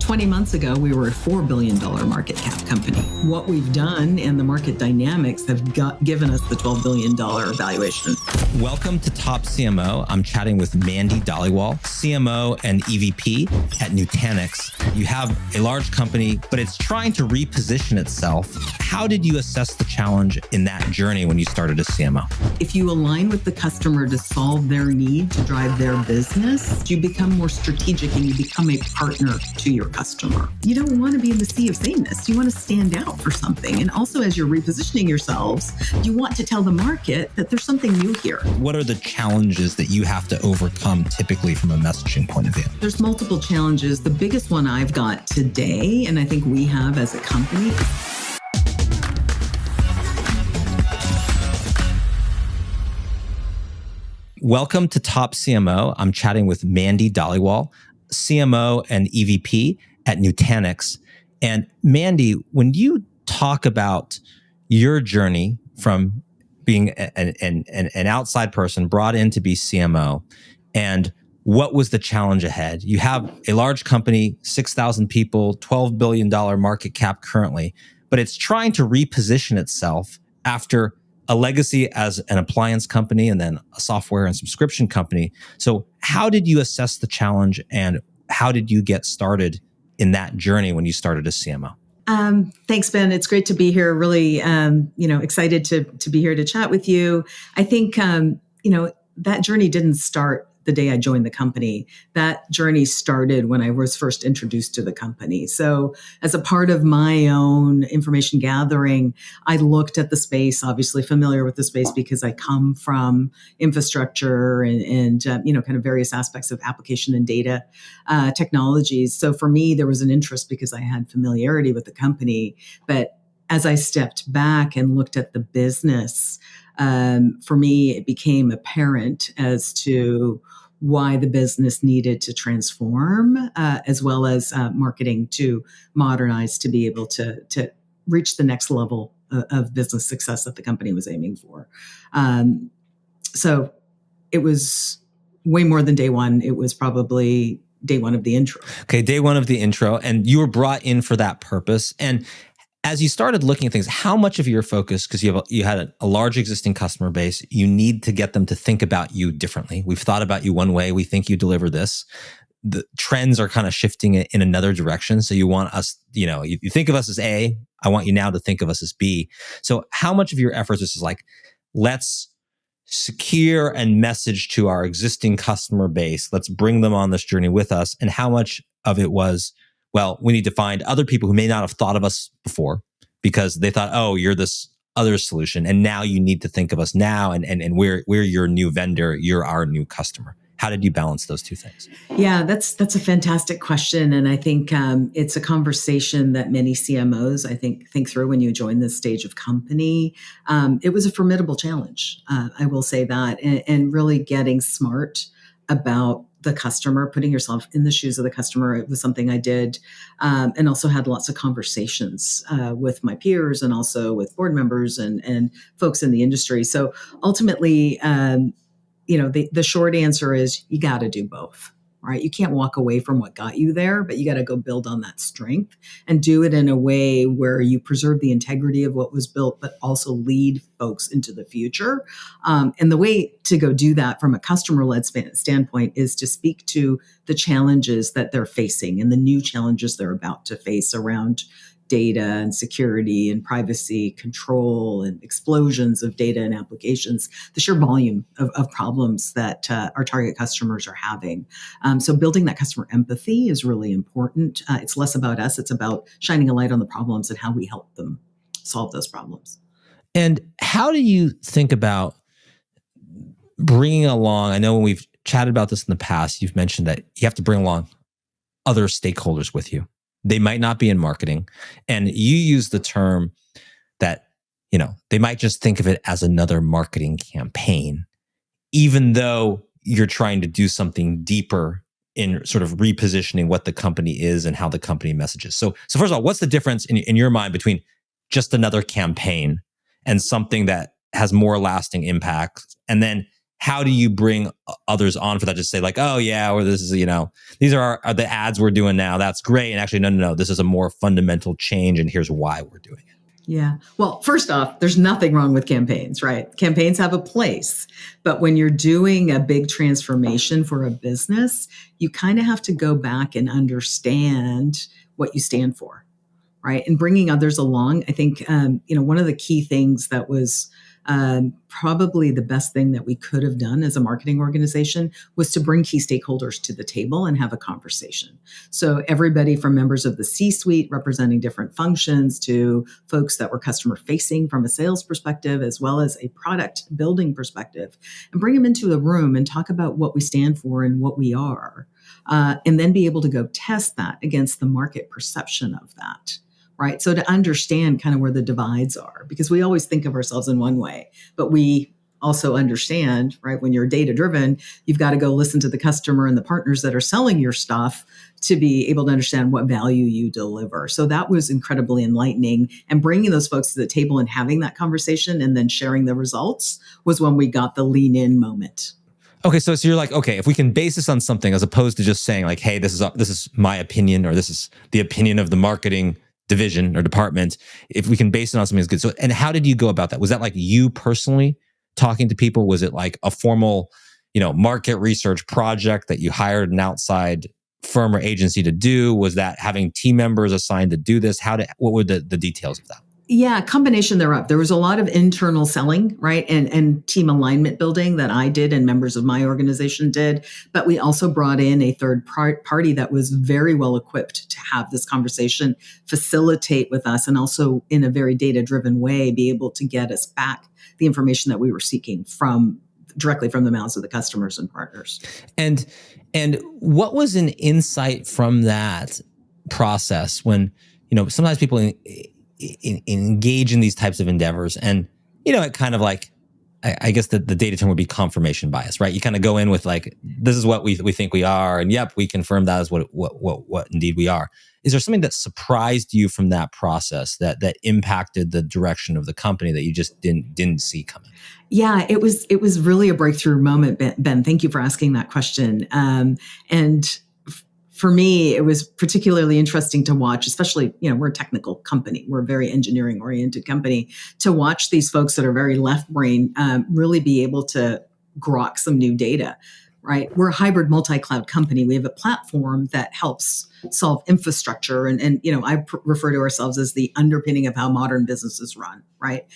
20 months ago, we were a $4 billion market cap company. What we've done and the market dynamics have given us the $12 billion valuation. Welcome to Top CMO. I'm chatting with Mandy Dhaliwal, CMO and EVP at Nutanix. You have a large company, but it's trying to reposition itself. How did you assess the challenge in that journey when you started as CMO? If you align with the customer to solve their need to drive their business, you become more strategic and you become a partner to your customer. You don't want to be in the sea of sameness. You want to stand out for something. And also, as you're repositioning yourselves, you want to tell the market that there's something new here. What are the challenges that you have to overcome typically from a messaging point of view? There's multiple challenges. The biggest one I've got today, and I think we have as a company, Welcome to Top CMO. I'm chatting with Mandy Dhaliwal, CMO and EVP at Nutanix. And Mandy, when you talk about your journey from being an outside person brought in to be CMO, and what was the challenge ahead? You have a large company, 6,000 people, $12 billion market cap currently, but it's trying to reposition itself after a legacy as an appliance company and then a software and subscription company. So how did you assess the challenge and how did you get started in that journey when you started as CMO? Thanks, Ben. It's great to be here. Really, excited to be here to chat with you. I think, that journey didn't start the day I joined the company. That journey started when I was first introduced to the company. So as a part of my own information gathering, I looked at the space, obviously familiar with the space because I come from infrastructure and kind of various aspects of application and data technologies. So for me, there was an interest because I had familiarity with the company. But as I stepped back and looked at the business, for me, it became apparent as to why the business needed to transform, as well as marketing to modernize to be able to reach the next level of business success that the company was aiming for. So it was way more than day one. It was probably day one of the intro. Okay, day one of the intro, and you were brought in for that purpose. And as you started looking at things, how much of your focus, because you had a large existing customer base, you need to get them to think about you differently. We've thought about you one way. We think you deliver this. The trends are kind of shifting in another direction. So you want us, you think of us as A, I want you now to think of us as B. So how much of your efforts is like, let's secure and message to our existing customer base. Let's bring them on this journey with us. And how much of it was, well, we need to find other people who may not have thought of us before because they thought, oh, you're this other solution. And now you need to think of us now. And we're your new vendor. You're our new customer. How did you balance those two things? Yeah, that's a fantastic question. And I think it's a conversation that many CMOs, I think through when you join this stage of company. It was a formidable challenge. I will say that. And really getting smart about the customer, putting yourself in the shoes of the customer. It was something I did, and also had lots of conversations with my peers and also with board members and folks in the industry. So ultimately, the short answer is you got to do both, right? You can't walk away from what got you there, but you got to go build on that strength and do it in a way where you preserve the integrity of what was built, but also lead folks into the future. And the way to go do that from a customer-led standpoint is to speak to the challenges that they're facing and the new challenges they're about to face around data and security and privacy control and explosions of data and applications, the sheer volume of problems that our target customers are having. So building that customer empathy is really important. It's less about us. It's about shining a light on the problems and how we help them solve those problems. And how do you think about bringing along, I know when we've chatted about this in the past, you've mentioned that you have to bring along other stakeholders with you. They might not be in marketing. And you use the term that, they might just think of it as another marketing campaign, even though you're trying to do something deeper in sort of repositioning what the company is and how the company messages. So first of all, what's the difference in your mind between just another campaign and something that has more lasting impact? And then how do you bring others on for that? Just say like, oh yeah, or this is, these are the ads we're doing now. That's great. And actually, no. This is a more fundamental change. And here's why we're doing it. Yeah. Well, first off, there's nothing wrong with campaigns, right? Campaigns have a place. But when you're doing a big transformation for a business, you kind of have to go back and understand what you stand for, right? And bringing others along. I think, one of the key things that was probably the best thing that we could have done as a marketing organization was to bring key stakeholders to the table and have a conversation. So everybody from members of the C-suite representing different functions to folks that were customer facing from a sales perspective, as well as a product building perspective, and bring them into the room and talk about what we stand for and what we are. And then be able to go test that against the market perception of that. Right. So to understand kind of where the divides are, because we always think of ourselves in one way, but we also understand, right, when you're data driven, you've got to go listen to the customer and the partners that are selling your stuff to be able to understand what value you deliver. So that was incredibly enlightening, and bringing those folks to the table and having that conversation and then sharing the results was when we got the lean in moment. Okay, so you're like, okay, if we can base this on something as opposed to just saying like, hey, this is my opinion, or this is the opinion of the marketing division or department, if we can base it on something that's good. So, and how did you go about that? Was that like you personally talking to people? Was it like a formal, market research project that you hired an outside firm or agency to do? Was that having team members assigned to do this? What were the details of that? Yeah, combination thereof. There was a lot of internal selling, right? And team alignment building that I did and members of my organization did. But we also brought in a third party that was very well equipped to have this conversation, facilitate with us, and also in a very data-driven way, be able to get us back the information that we were seeking directly from the mouths of the customers and partners. And what was an insight from that process when, sometimes people engage in these types of endeavors, and it kind of like, I guess the data term would be confirmation bias, right? You kind of go in with like, this is what we think we are, and yep, we confirm that is what indeed we are. Is there something that surprised you from that process that impacted the direction of the company that you just didn't see coming? Yeah, it was really a breakthrough moment, Ben. Thank you for asking that question. And for me, it was particularly interesting to watch, especially, we're a technical company. We're a very engineering oriented company, to watch these folks that are very left brain really be able to grok some new data, right? We're a hybrid multi-cloud company. We have a platform that helps solve infrastructure. And I refer to ourselves as the underpinning of how modern businesses run, right?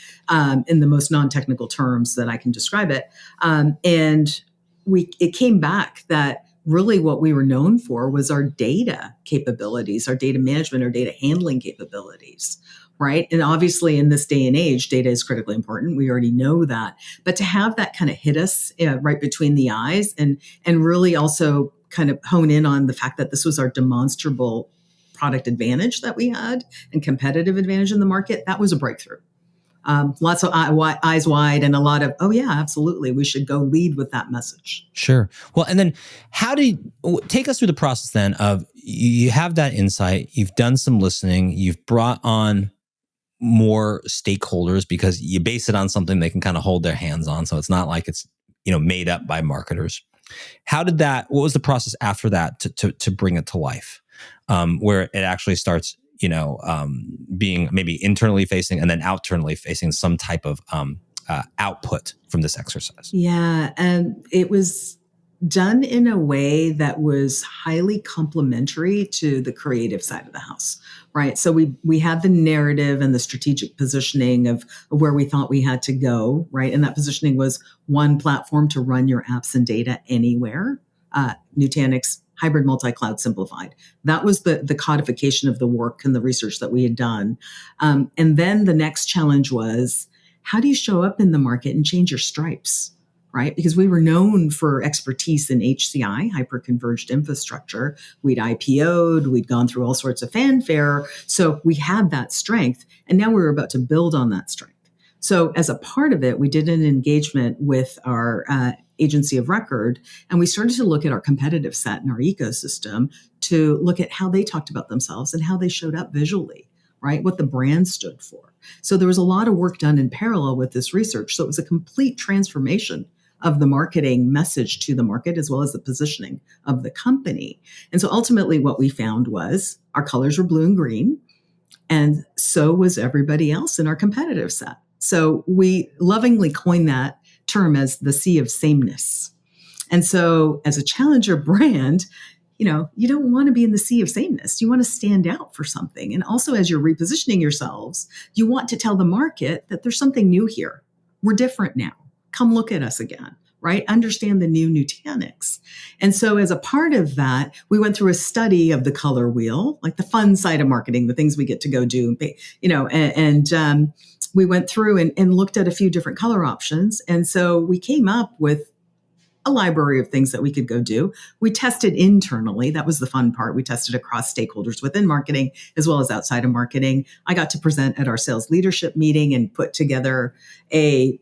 In the most non-technical terms that I can describe it. And it came back that really what we were known for was our data capabilities, our data management, our data handling capabilities, right? And obviously in this day and age, data is critically important. We already know that. But to have that kind of hit us right between the eyes and really also kind of hone in on the fact that this was our demonstrable product advantage that we had and competitive advantage in the market, that was a breakthrough. Lots of eyes wide and a lot of, oh yeah, absolutely, we should go lead with that message. Sure. Well, and then take us through the process then of, you have that insight, you've done some listening, you've brought on more stakeholders because you base it on something they can kind of hold their hands on. So it's not like it's, made up by marketers. What was the process after that to bring it to life? Where it actually starts, being maybe internally facing and then outwardly facing some type of output from this exercise. Yeah, and it was done in a way that was highly complementary to the creative side of the house, right? So we had the narrative and the strategic positioning of where we thought we had to go, right? And that positioning was one platform to run your apps and data anywhere. Nutanix, hybrid multi-cloud simplified. That was the codification of the work and the research that we had done. And then the next challenge was, how do you show up in the market and change your stripes, right? Because we were known for expertise in HCI, hyper-converged infrastructure. We'd IPO'd, we'd gone through all sorts of fanfare. So we had that strength, and now we were about to build on that strength. So as a part of it, we did an engagement with our agency of record, and we started to look at our competitive set and our ecosystem to look at how they talked about themselves and how they showed up visually, right? What the brand stood for. So there was a lot of work done in parallel with this research. So it was a complete transformation of the marketing message to the market, as well as the positioning of the company. And so ultimately what we found was our colors were blue and green, and so was everybody else in our competitive set. So we lovingly coined that term as the sea of sameness. And so as a challenger brand, you don't want to be in the sea of sameness. You want to stand out for something. And also, as you're repositioning yourselves, you want to tell the market that there's something new here. We're different now. Come look at us again, right? Understand the new Nutanix. And so as a part of that, we went through a study of the color wheel, like the fun side of marketing, the things we get to go do, and we went through and looked at a few different color options. And so we came up with a library of things that we could go do. We tested internally. That was the fun part. We tested across stakeholders within marketing as well as outside of marketing. I got to present at our sales leadership meeting and put together a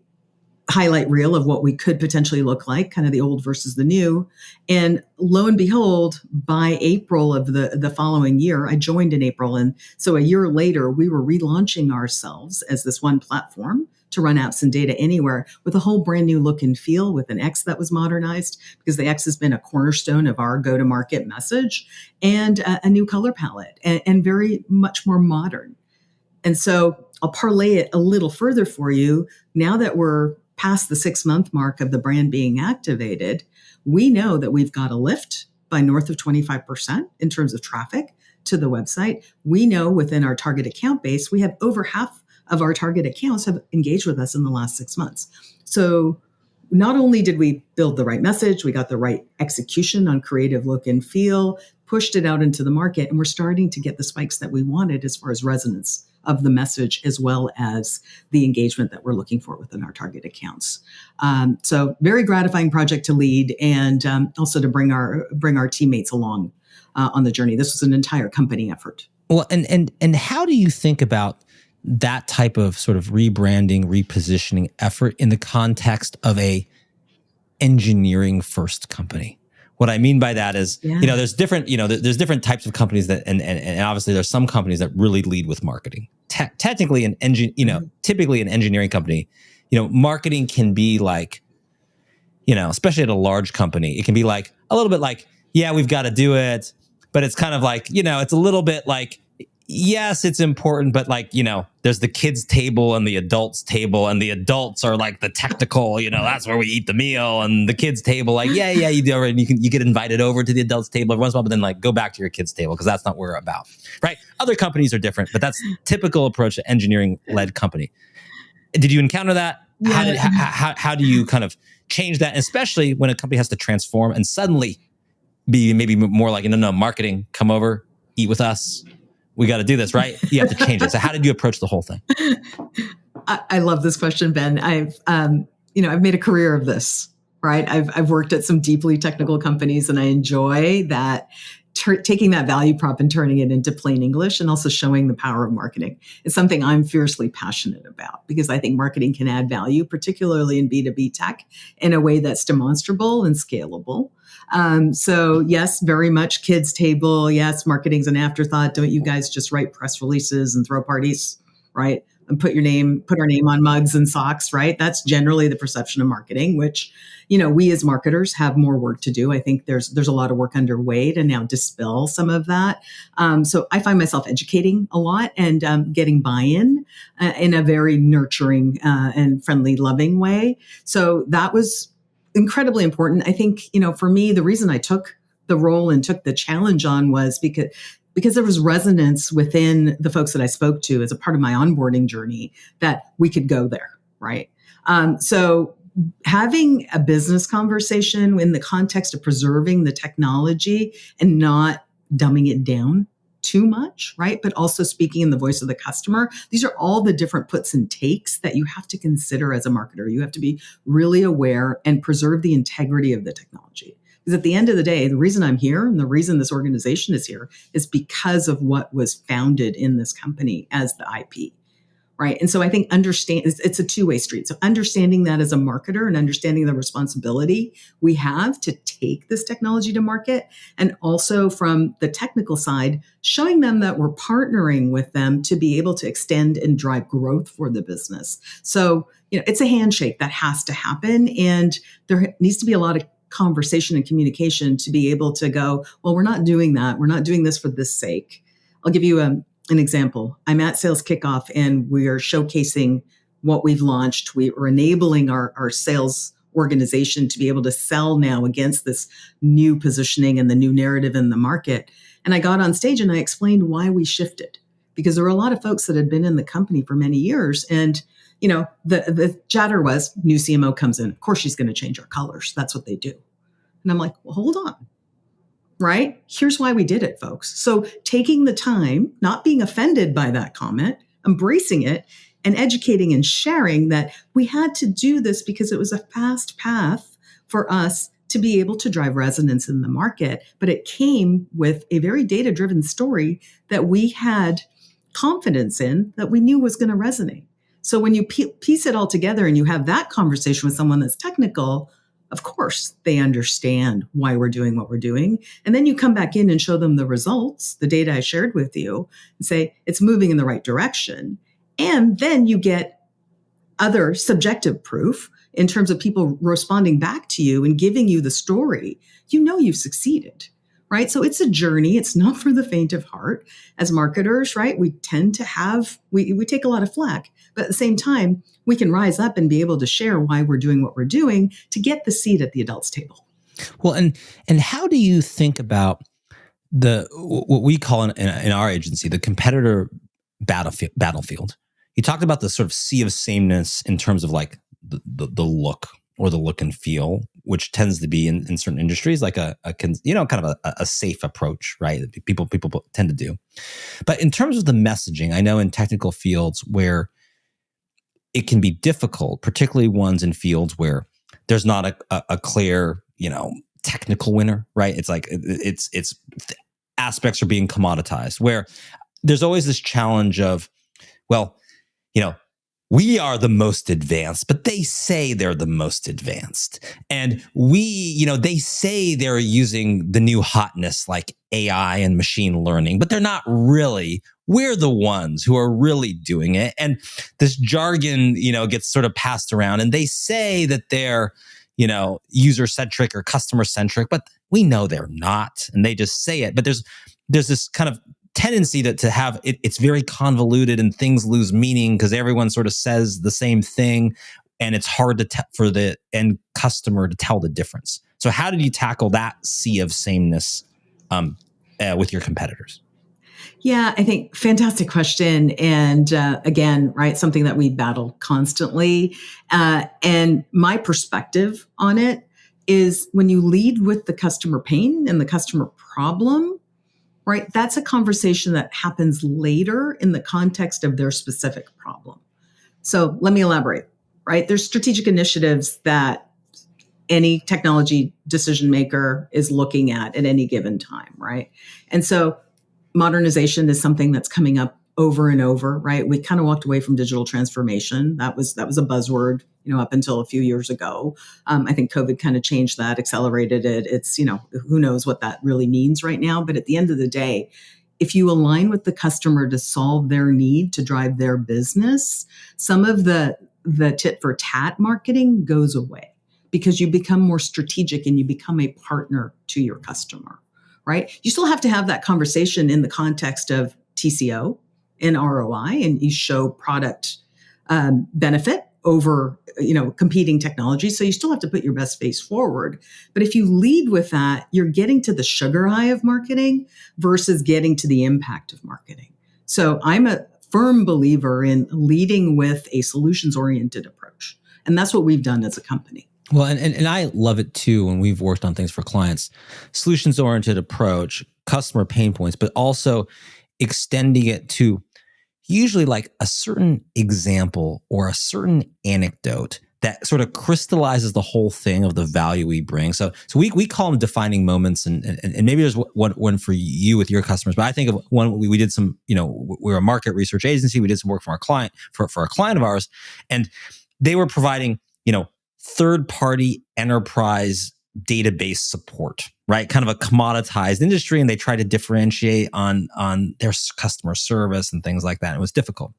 highlight reel of what we could potentially look like, kind of the old versus the new. And lo and behold, by April of the following year, I joined in April. And so a year later, we were relaunching ourselves as this one platform to run apps and data anywhere with a whole brand new look and feel, with an X that was modernized, because the X has been a cornerstone of our go-to-market message, and a new color palette, and very much more modern. And so I'll parlay it a little further for you. Now that we're past the 6-month mark of the brand being activated, we know that we've got a lift by north of 25% in terms of traffic to the website. We know within our target account base, we have over half of our target accounts have engaged with us in the last 6 months. So not only did we build the right message, we got the right execution on creative look and feel, pushed it out into the market, and we're starting to get the spikes that we wanted as far as resonance of the message, as well as the engagement that we're looking for within our target accounts. So very gratifying project to lead, and also to bring our teammates along on the journey. This was an entire company effort. Well, and how do you think about that type of sort of rebranding, repositioning effort in the context of a engineering first company? What I mean by that is, there's different types of companies that, and obviously there's some companies that really lead with marketing. Technically, typically an engineering company, marketing can be like, especially at a large company, it can be like a little bit like, yeah, we've got to do it, but it's kind of like, it's a little bit like, yes, it's important, but like, there's the kids table and the adults table, and the adults are like the technical, that's where we eat the meal, and the kids table, like, yeah, you do it, and you get invited over to the adults table every once in a while, but then like go back to your kids table, because that's not what we're about, right? Other companies are different, but that's typical approach to engineering-led company. Did you encounter that? Yeah. How do you kind of change that, especially when a company has to transform and suddenly be maybe more like, no, marketing, come over, eat with us. We got to do this, right? You have to change it. So how did you approach the whole thing? I love this question, Ben. I've made a career of this, right? I've worked at some deeply technical companies, and I enjoy that, taking that value prop and turning it into plain English, and also showing the power of marketing. It's something I'm fiercely passionate about, because I think marketing can add value, particularly in B2B tech, in a way that's demonstrable and scalable. So yes, very much kids table. Yes, marketing's an afterthought. Don't you guys just write press releases and throw parties, right? And put our name on mugs and socks, right? That's generally the perception of marketing, which, we as marketers have more work to do. I think there's a lot of work underway to now dispel some of that. So I find myself educating a lot and getting buy-in in a very nurturing and friendly, loving way. So that was incredibly important. I think, for me, the reason I took the role and took the challenge on was because there was resonance within the folks that I spoke to as a part of my onboarding journey that we could go there, right? So having a business conversation in the context of preserving the technology and not dumbing it down too much, right? But also speaking in the voice of the customer. These are all the different puts and takes that you have to consider as a marketer. You have to be really aware and preserve the integrity of the technology. Because at the end of the day, the reason I'm here and the reason this organization is here is because of what was founded in this company as the IP, right? And so I think it's a two-way street. So understanding that as a marketer and understanding the responsibility we have to take this technology to market, and also from the technical side, showing them that we're partnering with them to be able to extend and drive growth for the business. So, it's a handshake that has to happen, and there needs to be a lot of conversation and communication to be able to go, well, we're not doing that. We're not doing this for this sake. I'll give you an example. I'm at sales kickoff and we are showcasing what we've launched. We're enabling our sales organization to be able to sell now against this new positioning and the new narrative in the market. And I got on stage and I explained why we shifted, because there were a lot of folks that had been in the company for many years. And the chatter was, new CMO comes in. Of course, she's going to change our colors. That's what they do. And I'm like, well, hold on. Right? Here's why we did it, folks. So taking the time, not being offended by that comment, embracing it, and educating and sharing that we had to do this because it was a fast path for us to be able to drive resonance in the market. But it came with a very data-driven story that we had confidence in, that we knew was going to resonate. So when you piece it all together and you have that conversation with someone that's technical, of course, they understand why we're doing what we're doing. And then you come back in and show them the results, the data I shared with you, and say, it's moving in the right direction. And then you get other subjective proof in terms of people responding back to you and giving you the story. You've succeeded, right? So it's a journey. It's not for the faint of heart. As marketers, right, we tend to we take a lot of flack. But at the same time, we can rise up and be able to share why we're doing what we're doing to get the seat at the adults' table. Well, and how do you think about what we call in our agency the competitor battlefield? You talked about the sort of sea of sameness in terms of like the look or the look and feel, which tends to be in certain industries like kind of a safe approach, right? That people tend to do. But in terms of the messaging, I know in technical fields where it can be difficult, particularly ones in fields where there's not a clear, technical winner, right? It's like it's aspects are being commoditized, where there's always this challenge of, well, we are the most advanced, but they say they're the most advanced. And they say they're using the new hotness like AI and machine learning, but they're not really. We're the ones who are really doing it. And this jargon, gets sort of passed around, and they say that they're, user-centric or customer-centric, but we know they're not. And they just say it. But there's this kind of tendency to have it's very convoluted and things lose meaning because everyone sort of says the same thing, and it's hard for the end customer to tell the difference. So how did you tackle that sea of sameness with your competitors? Yeah, I think fantastic question. And again, right, something that we battle constantly. And my perspective on it is when you lead with the customer pain and the customer problem, right, that's a conversation that happens later in the context of their specific problem. So let me elaborate, right? There's strategic initiatives that any technology decision maker is looking at any given time, right? And so modernization is something that's coming up over and over, right? We kind of walked away from digital transformation. That was a buzzword, up until a few years ago. I think COVID kind of changed that, accelerated it. It's, who knows what that really means right now. But at the end of the day, if you align with the customer to solve their need to drive their business, some of the tit for tat marketing goes away because you become more strategic and you become a partner to your customer, right? You still have to have that conversation in the context of TCO and ROI, and you show product benefit over, competing technology. So you still have to put your best face forward. But if you lead with that, you're getting to the sugar high of marketing versus getting to the impact of marketing. So I'm a firm believer in leading with a solutions-oriented approach. And that's what we've done as a company. Well, and I love it too when we've worked on things for clients. Solutions-oriented approach, customer pain points, but also extending it to usually like a certain example or a certain anecdote that sort of crystallizes the whole thing of the value we bring. So we call them defining moments, and maybe there's one for you with your customers. But I think of one we did some, we're a market research agency. We did some work for our client for a client of ours, and they were providing third-party enterprise database support, right? Kind of a commoditized industry, and they try to differentiate on their customer service and things like that. It was difficult.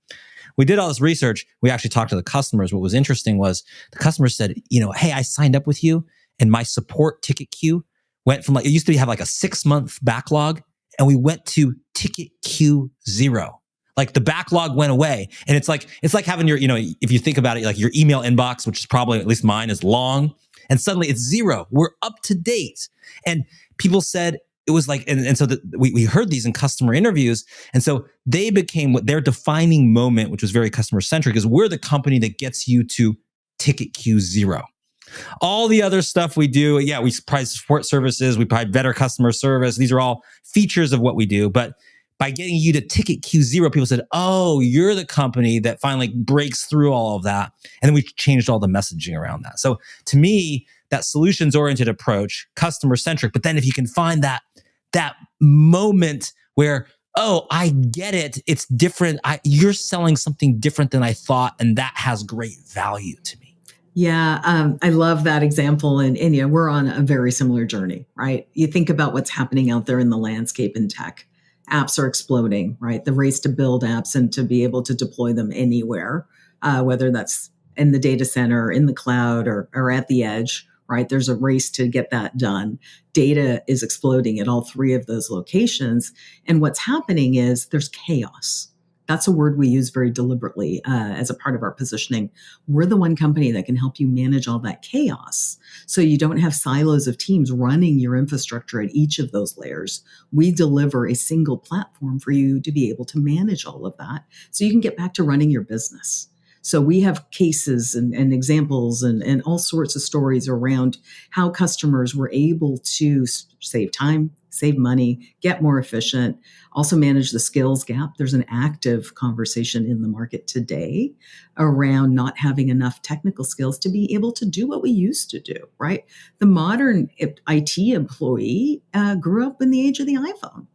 We did all this research. We actually talked to the customers. What was interesting was the customers said, hey, I signed up with you, and my support ticket queue went from it used to have like a 6-month backlog, and we went to ticket queue 0. Like the backlog went away. And it's like having your, if you think about it, like your email inbox, which is probably, at least mine, is long, and suddenly it's 0. We're up to date. And people said it was like, and so we heard these in customer interviews. And so they became what their defining moment, which was very customer centric, is we're the company that gets you to ticket queue 0. All the other stuff we do, we provide support services, we provide better customer service. These are all features of what we do. But by getting you to ticket queue 0, people said, oh, you're the company that finally breaks through all of that. And then we changed all the messaging around that. So to me, that solutions-oriented approach, customer-centric, but then if you can find that moment where, oh, I get it, it's different, you're selling something different than I thought, and that has great value to me. Yeah, I love that example. And we're on a very similar journey, right? You think about what's happening out there in the landscape in tech. Apps are exploding, right? The race to build apps and to be able to deploy them anywhere, whether that's in the data center, in the cloud, or at the edge, right? There's a race to get that done. Data is exploding at all 3 of those locations. And what's happening is there's chaos. That's a word we use very deliberately as a part of our positioning. We're the one company that can help you manage all that chaos. So you don't have silos of teams running your infrastructure at each of those layers. We deliver a single platform for you to be able to manage all of that so you can get back to running your business. So we have cases and examples and all sorts of stories around how customers were able to save time, save money, get more efficient, also manage the skills gap. There's an active conversation in the market today around not having enough technical skills to be able to do what we used to do, right? The modern IT employee grew up in the age of the iPhone,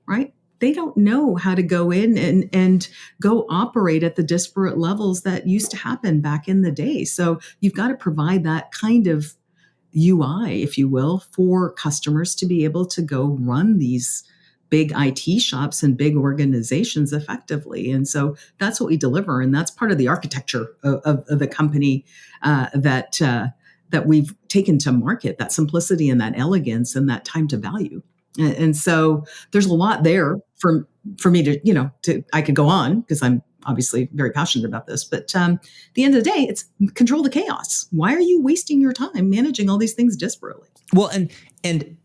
right? They don't know how to go in and go operate at the disparate levels that used to happen back in the day. So you've got to provide that kind of UI, if you will, for customers to be able to go run these big IT shops and big organizations effectively. And so that's what we deliver. And that's part of the architecture of the company that we've taken to market, that simplicity and that elegance and that time to value. And so there's a lot there for me to I could go on because I'm obviously very passionate about this. But at the end of the day, it's control the chaos. Why are you wasting your time managing all these things disparately? Well, and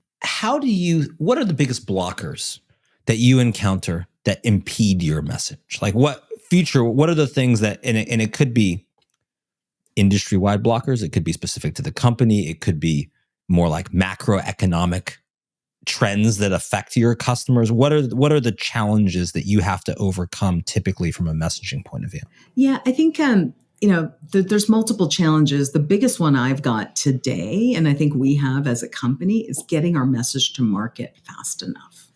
what are the biggest blockers that you encounter that impede your message? Like what are the things that, and it could be industry-wide blockers. It could be specific to the company. It could be more like macroeconomic trends that affect your customers. What are the challenges that you have to overcome typically from a messaging point of view? Yeah, I think there's multiple challenges. The biggest one I've got today, and I think we have as a company, is getting our message to market fast enough,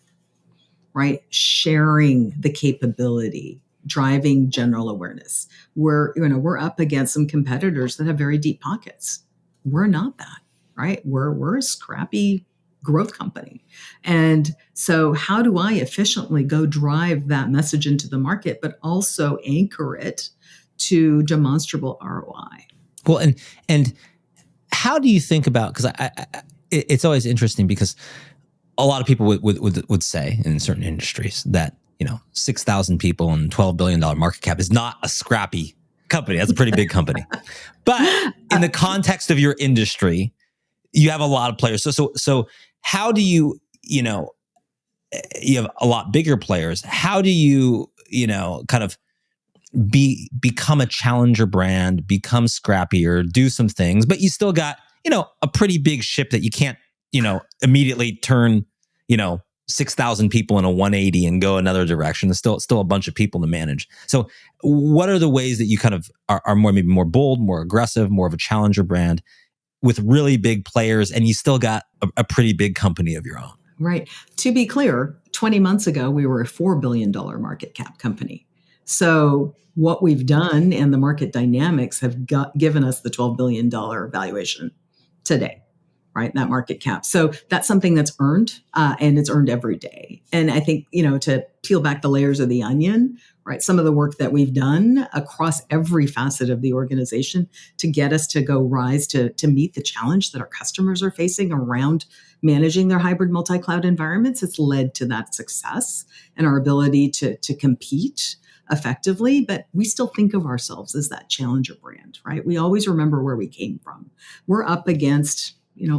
right? Sharing the capability, driving general awareness. We're up against some competitors that have very deep pockets. We're not that, right? We're a scrappy growth company. And so how do I efficiently go drive that message into the market, but also anchor it to demonstrable ROI? Well, and how do you think about, because it's always interesting because a lot of people would say in certain industries that, 6,000 people and $12 billion market cap is not a scrappy company. That's a pretty big company. But in the context of your industry, you have a lot of players. So how do you have a lot bigger players. How do you, kind of become a challenger brand, become scrappier, do some things, but you still got, a pretty big ship that you can't, immediately turn, 6,000 people in a 180 and go another direction. It's still a bunch of people to manage. So what are the ways that you kind of are more, maybe more bold, more aggressive, more of a challenger brand with really big players, and you still got a pretty big company of your own? Right. To be clear, 20 months ago, we were a $4 billion market cap company. So what we've done and the market dynamics have given us the $12 billion valuation today, right? That market cap. So that's something that's earned, and it's earned every day. And I think, to peel back the layers of the onion, right? Some of the work that we've done across every facet of the organization to get us to go rise to meet the challenge that our customers are facing around managing their hybrid multi-cloud environments, it's led to that success and our ability to compete effectively. But we still think of ourselves as that challenger brand, right? We always remember where we came from. We're up against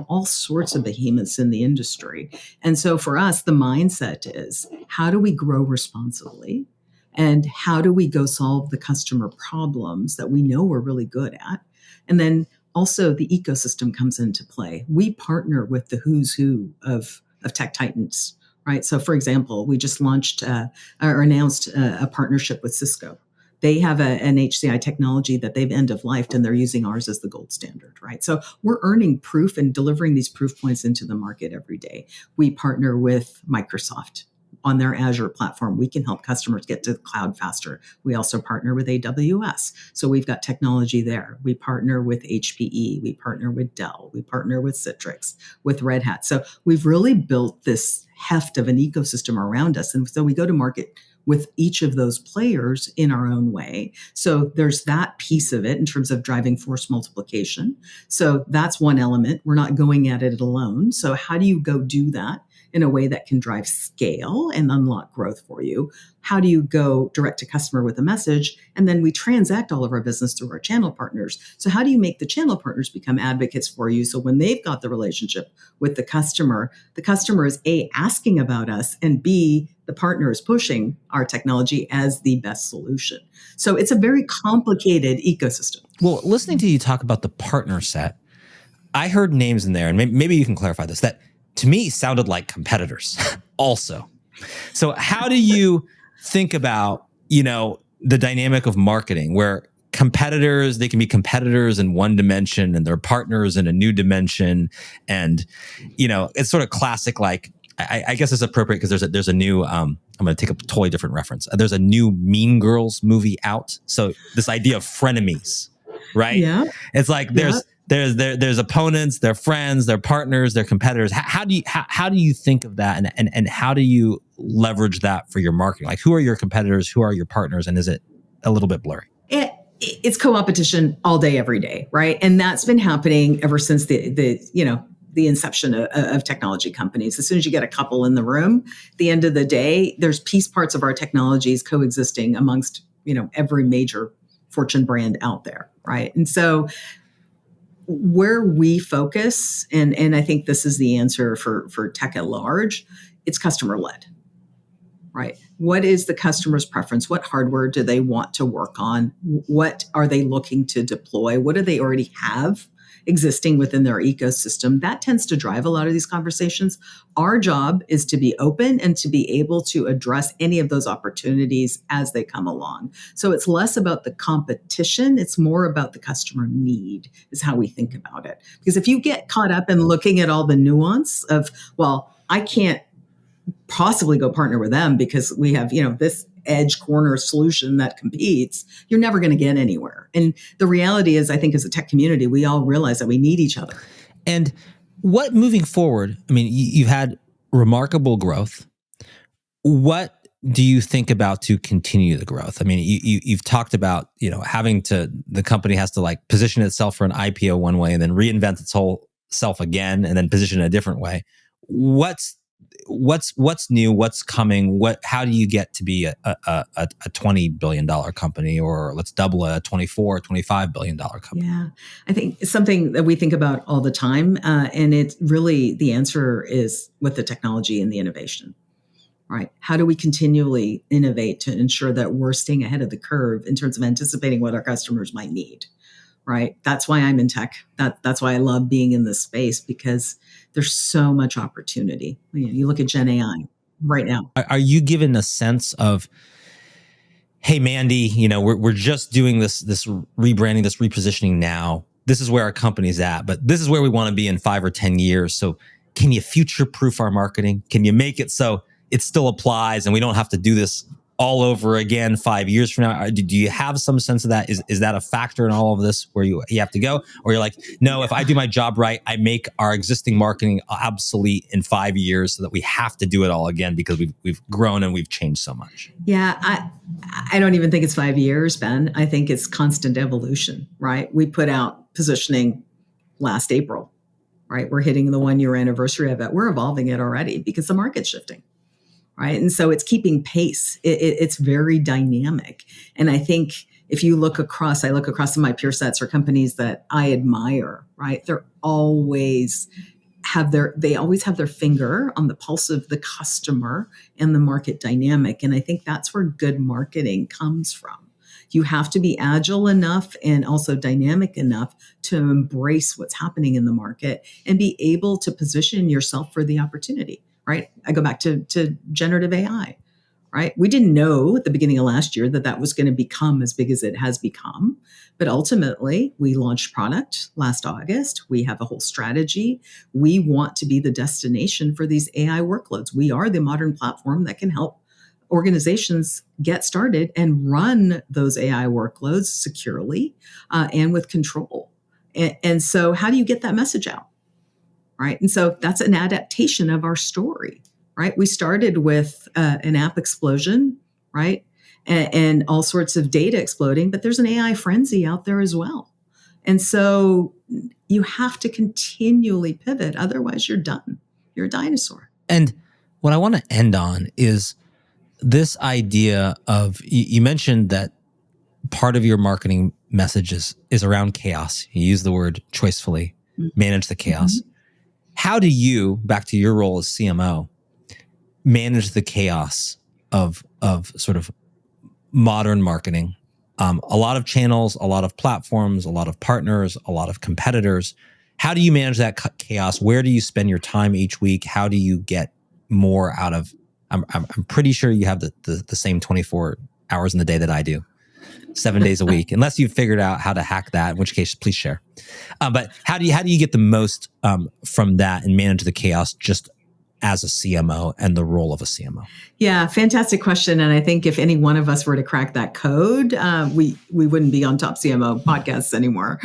all sorts of behemoths in the industry. And so for us, the mindset is, how do we grow responsibly? And how do we go solve the customer problems that we know we're really good at? And then also the ecosystem comes into play. We partner with the who's who of tech titans, right? So for example, we just launched or announced a partnership with Cisco. They have an HCI technology that they've end of lifed, and they're using ours as the gold standard, right? So we're earning proof and delivering these proof points into the market every day. We partner with Microsoft on their Azure platform. We can help customers get to the cloud faster. We also partner with AWS. So we've got technology there. We partner with HPE. We partner with Dell. We partner with Citrix, with Red Hat. So we've really built this heft of an ecosystem around us. And so we go to market with each of those players in our own way. So there's that piece of it in terms of driving force multiplication. So that's one element. We're not going at it alone. So how do you go do that in a way that can drive scale and unlock growth for you? How do you go direct to customer with a message? And then we transact all of our business through our channel partners. So how do you make the channel partners become advocates for you? So when they've got the relationship with the customer is A, asking about us, and B, the partner is pushing our technology as the best solution. So it's a very complicated ecosystem. Well, listening to you talk about the partner set, I heard names in there, and maybe you can clarify this, that to me sounded like competitors also. So how do you think about, the dynamic of marketing where competitors, they can be competitors in one dimension and they're partners in a new dimension? And, it's sort of classic, like, I guess it's appropriate because there's a new, I'm going to take a totally different reference. There's a new Mean Girls movie out. So this idea of frenemies, right? Yeah. It's like there's opponents, they're friends, they're partners, they're competitors. How do you think of that, and how do you leverage that for your marketing? Like, who are your competitors? Who are your partners? And is it a little bit blurry? It's co-opetition all day, every day, right? And that's been happening ever since the inception of technology companies. As soon as you get a couple in the room, at the end of the day, there's piece parts of our technologies coexisting amongst, every major Fortune brand out there, right? And so where we focus, and I think this is the answer for tech at large, it's customer led, right? What is the customer's preference? What hardware do they want to work on? What are they looking to deploy? What do they already have existing within their ecosystem? That tends to drive a lot of these conversations. Our job is to be open and to be able to address any of those opportunities as they come along. So it's less about the competition. It's more about the customer need is how we think about it. Because if you get caught up in looking at all the nuance of, well, I can't possibly go partner with them because we have, this edge corner solution that competes, you're never going to get anywhere. And the reality is, I think as a tech community, we all realize that we need each other. And what moving forward, I mean, you've had remarkable growth. What do you think about to continue the growth? I mean, you've talked about, the company has to like position itself for an IPO one way and then reinvent its whole self again and then position it a different way. What's new? What's coming? How do you get to be a $20 billion company, or let's double a $24, $25 billion company? Yeah, I think it's something that we think about all the time. And it's really, the answer is with the technology and the innovation, right? How do we continually innovate to ensure that we're staying ahead of the curve in terms of anticipating what our customers might need? Right. That's why I'm in tech. That's why I love being in this space, because there's so much opportunity. You look at Gen AI, right now. Are you given a sense of, hey, Mandy, we're just doing this rebranding, this repositioning now. This is where our company's at, but this is where we want to be in 5 or 10 years. So can you future-proof our marketing? Can you make it so it still applies and we don't have to do this all over again 5 years from now? Do you have some sense of that? Is that a factor in all of this where you have to go? Or you're like, no, if I do my job right, I make our existing marketing obsolete in 5 years so that we have to do it all again because we've grown and we've changed so much? Yeah, I don't even think it's 5 years, Ben. I think it's constant evolution, right? We put out positioning last April, right? We're hitting the 1-year anniversary of it. We're evolving it already because the market's shifting, right? And so it's keeping pace. It's very dynamic. And I think if you look across, I look across my peer sets or companies that I admire, right? They always have their finger on the pulse of the customer and the market dynamic. And I think that's where good marketing comes from. You have to be agile enough and also dynamic enough to embrace what's happening in the market and be able to position yourself for the opportunity, right? I go back to generative AI, right? We didn't know at the beginning of last year that was going to become as big as it has become. But ultimately, we launched product last August. We have a whole strategy. We want to be the destination for these AI workloads. We are the modern platform that can help organizations get started and run those AI workloads securely and with control. And so how do you get that message out, right? And so that's an adaptation of our story, right? We started with an app explosion, right? And all sorts of data exploding, but there's an AI frenzy out there as well. And so you have to continually pivot. Otherwise, you're done. You're a dinosaur. And what I want to end on is this idea of, you mentioned that part of your marketing message is around chaos. You use the word choicefully, manage the chaos. Mm-hmm. How do you, back to your role as CMO, manage the chaos of sort of modern marketing? A lot of channels, a lot of platforms, a lot of partners, a lot of competitors. How do you manage that chaos? Where do you spend your time each week? How do you get more out of? I'm pretty sure you have the same 24 hours in the day that I do, 7 days a week, unless you've figured out how to hack that, in which case, please share. But how do you get the most from that and manage the chaos just as a CMO and the role of a CMO? Yeah, fantastic question. And I think if any one of us were to crack that code, we wouldn't be on Top CMO podcasts anymore.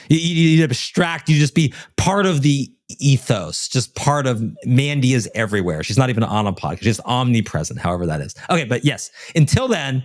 You abstract, you just be part of the ethos, just part of Mandy is everywhere. She's not even on a podcast, she's omnipresent, however that is. Okay, but yes, until then,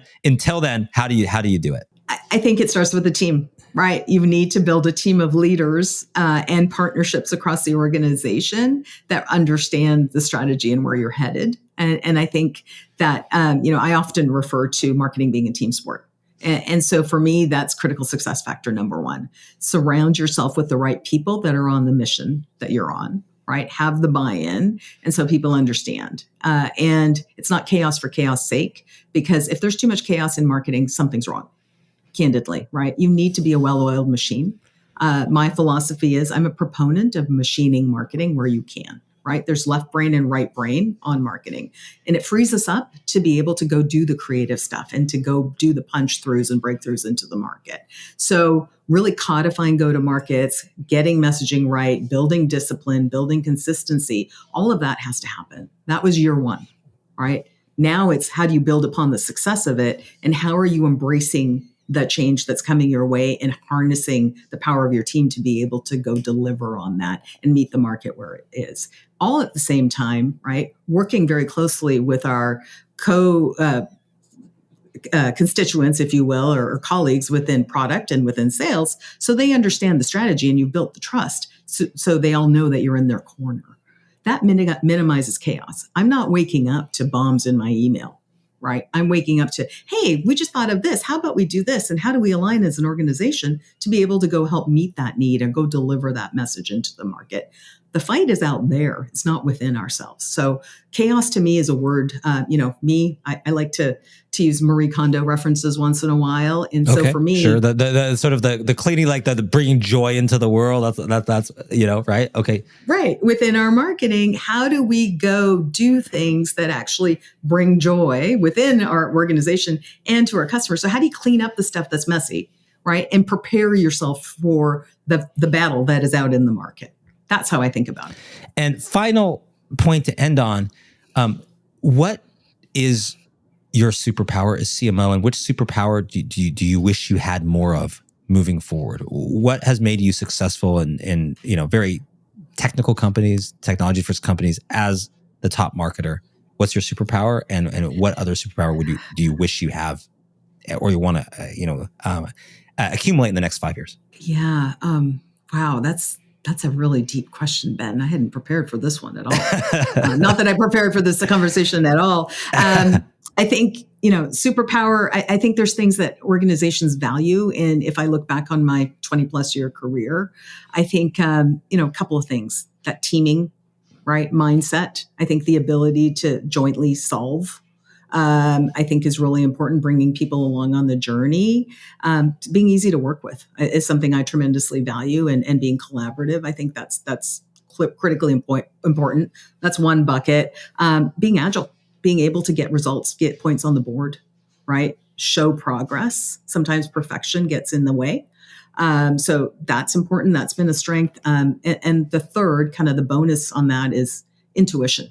how do you do it? I think it starts with the team, right? You need to build a team of leaders and partnerships across the organization that understand the strategy and where you're headed. And I think that, I often refer to marketing being a team sport. And so for me, that's critical success factor number one. Surround yourself with the right people that are on the mission that you're on, right? Have the buy-in. And so people understand. And it's not chaos for chaos sake, because if there's too much chaos in marketing, something's wrong, candidly, right? You need to be a well-oiled machine. My philosophy is I'm a proponent of machining marketing where you can. Right? There's left brain and right brain on marketing. And it frees us up to be able to go do the creative stuff and to go do the punch throughs and breakthroughs into the market. So really codifying go-to-markets, getting messaging right, building discipline, building consistency, all of that has to happen. That was year one, right? Now it's how do you build upon the success of it and how are you embracing the change that's coming your way and harnessing the power of your team to be able to go deliver on that and meet the market where it is. All at the same time, right? Working very closely with our constituents, if you will, or colleagues within product and within sales, so they understand the strategy and you've built the trust, so they all know that you're in their corner. That minimizes chaos. I'm not waking up to bombs in my email. Right? I'm waking up to, hey, we just thought of this. How about we do this? And how do we align as an organization to be able to go help meet that need and go deliver that message into the market? The fight is out there. It's not within ourselves. So chaos to me is a word, I like to use Marie Kondo references once in a while. And so for me, sure. The sort of the cleaning, like the bringing joy into the world. That's right. Okay. Right. Within our marketing, how do we go do things that actually bring joy within our organization and to our customers? So how do you clean up the stuff that's messy, right? And prepare yourself for the battle that is out in the market. That's how I think about it. And final point to end on, what is your superpower as CMO, and which superpower do you wish you had more of moving forward? What has made you successful in very technical companies, technology first companies as the top marketer? What's your superpower, and what other superpower do you wish you have, or you want to accumulate in the next 5 years? Yeah. Wow. That's a really deep question, Ben. I hadn't prepared for this one at all. Not that I prepared for this conversation at all. I think, superpower, I think there's things that organizations value. And if I look back on my 20 plus year career, I think, a couple of things. That teaming, right, mindset. I think the ability to jointly solve, I think is really important. Bringing people along on the journey, being easy to work with is something I tremendously value, and being collaborative. I think that's critically important. That's one bucket. Being agile, being able to get results, get points on the board, right? Show progress. Sometimes perfection gets in the way. So that's important. That's been a strength. And the third, kind of the bonus on that, is intuition.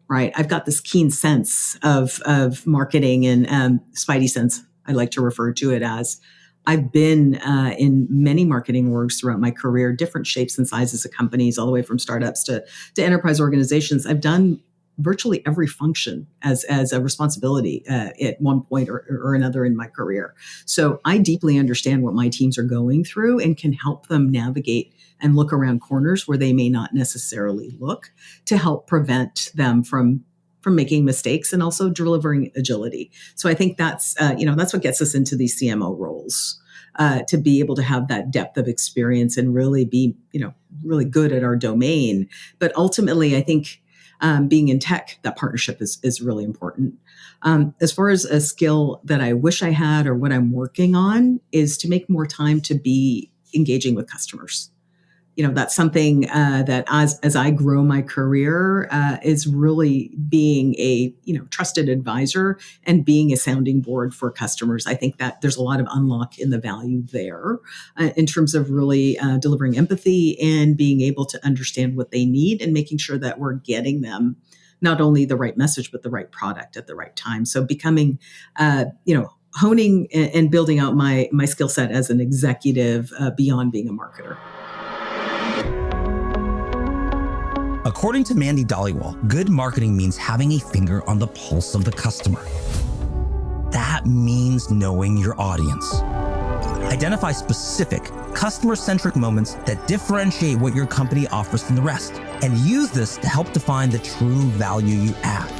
Right. I've got this keen sense of marketing, and spidey sense, I like to refer to it as. I've been in many marketing orgs throughout my career, different shapes and sizes of companies, all the way from startups to enterprise organizations. I've done virtually every function as a responsibility at one point or another in my career. So I deeply understand what my teams are going through and can help them navigate and look around corners where they may not necessarily look, to help prevent them from making mistakes and also delivering agility. So I think that's what gets us into these CMO roles, to be able to have that depth of experience and really be, really good at our domain. But ultimately, I think being in tech, that partnership is really important. As far as a skill that I wish I had, or what I'm working on, is to make more time to be engaging with customers. That's something that as I grow my career, is really being a trusted advisor and being a sounding board for customers. I think that there's a lot of unlock in the value there, in terms of really delivering empathy and being able to understand what they need, and making sure that we're getting them not only the right message, but the right product at the right time. So becoming, honing and building out my skill set as an executive, beyond being a marketer. According to Mandy Dhaliwal, good marketing means having a finger on the pulse of the customer. That means knowing your audience. Identify specific, customer-centric moments that differentiate what your company offers from the rest, and use this to help define the true value you add.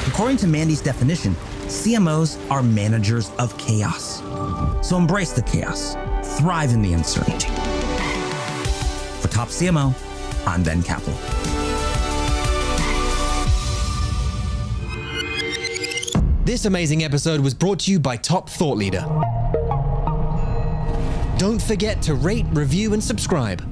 According to Mandy's definition, CMOs are managers of chaos. So embrace the chaos. Thrive in the uncertainty. For Top CMO, I'm Ben Kaplan. This amazing episode was brought to you by Top Thought Leader. Don't forget to rate, review, and subscribe.